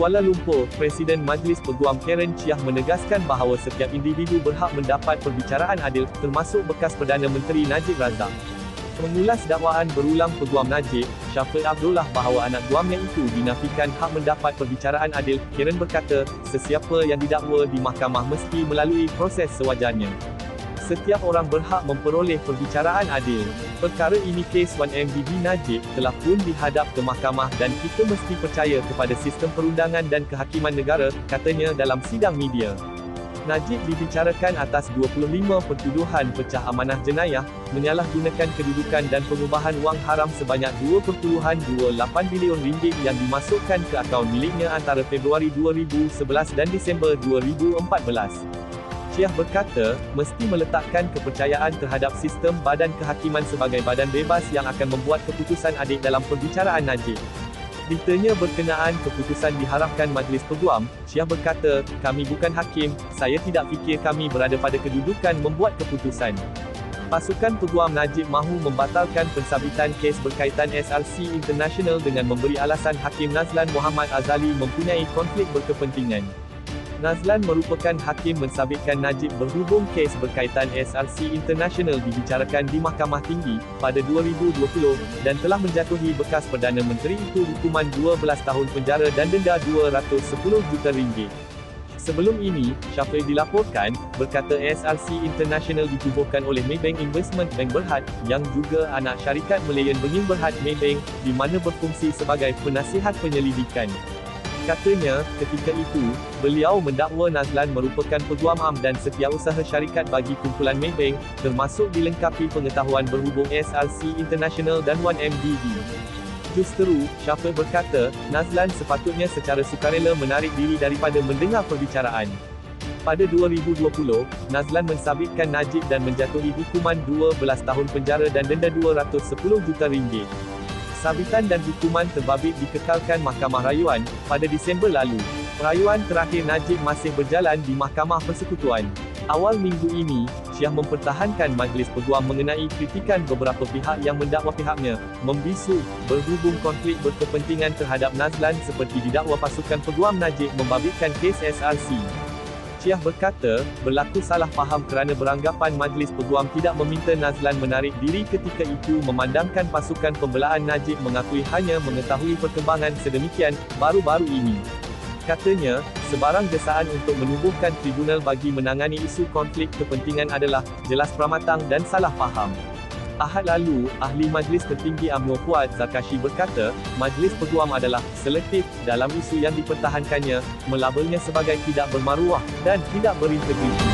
Kuala Lumpur, Presiden Majlis Peguam Karen Chiah menegaskan bahawa setiap individu berhak mendapat perbicaraan adil, termasuk bekas Perdana Menteri Najib Razak. Mengulas dakwaan berulang Peguam Najib, Syafiq Abdullah bahawa anak guamnya itu dinafikan hak mendapat perbicaraan adil, Karen berkata, sesiapa yang didakwa di mahkamah mesti melalui proses sewajarnya. Setiap orang berhak memperoleh perbicaraan adil. Perkara ini kes 1MDB Najib telah pun dihadap ke mahkamah dan kita mesti percaya kepada sistem perundangan dan kehakiman negara, katanya dalam sidang media. Najib dibicarakan atas 25 pertuduhan pecah amanah jenayah, menyalahgunakan kedudukan dan pengubahan wang haram sebanyak 2.28 bilion ringgit yang dimasukkan ke akaun miliknya antara Februari 2011 dan Disember 2014. Chiah berkata, mesti meletakkan kepercayaan terhadap sistem badan kehakiman sebagai badan bebas yang akan membuat keputusan adil dalam perbicaraan Najib. Ditanya berkenaan keputusan diharapkan Majlis Peguam, Chiah berkata, kami bukan hakim, saya tidak fikir kami berada pada kedudukan membuat keputusan. Pasukan Peguam Najib mahu membatalkan pensabitan kes berkaitan SRC International dengan memberi alasan Hakim Nazlan Muhammad Azali mempunyai konflik berkepentingan. Nazlan merupakan hakim mensabitkan Najib berhubung kes berkaitan SRC International dibicarakan di Mahkamah Tinggi pada 2020 dan telah menjatuhi bekas Perdana Menteri itu hukuman 12 tahun penjara dan denda 210 juta ringgit. Sebelum ini, Syafiq dilaporkan, berkata SRC International ditubuhkan oleh Maybank Investment Bank Berhad, yang juga anak syarikat Malayan Bengin Berhad Maybank, di mana berfungsi sebagai penasihat penyelidikan. Katanya, ketika itu, beliau mendakwa Nazlan merupakan peguam am dan setiausaha syarikat bagi kumpulan Maybank, termasuk dilengkapi pengetahuan berhubung SRC International dan 1MDB. Justru, Syafiq berkata, Nazlan sepatutnya secara sukarela menarik diri daripada mendengar perbicaraan. Pada 2020, Nazlan mensabitkan Najib dan menjatuhi hukuman 12 tahun penjara dan denda 210 juta ringgit. Sabitan dan hukuman terbabit dikekalkan Mahkamah Rayuan pada Disember lalu. Rayuan terakhir Najib masih berjalan di Mahkamah Persekutuan. Awal minggu ini, Chiah mempertahankan Majlis Peguam mengenai kritikan beberapa pihak yang mendakwa pihaknya membisu berhubung konflik berkepentingan terhadap Nazlan seperti didakwa pasukan Peguam Najib membabitkan kes SRC. Chiah berkata, berlaku salah faham kerana beranggapan Majlis Peguam tidak meminta Nazlan menarik diri ketika itu memandangkan pasukan pembelaan Najib mengakui hanya mengetahui perkembangan sedemikian, baru-baru ini. Katanya, sebarang desaan untuk menubuhkan tribunal bagi menangani isu konflik kepentingan adalah jelas pramatang dan salah faham. Ahad lalu, Ahli Majlis Tertinggi UMNO Fuad Zarkashi berkata, Majlis Peguam adalah selektif dalam isu yang dipertahankannya, melabelnya sebagai tidak bermaruah dan tidak berintegriti.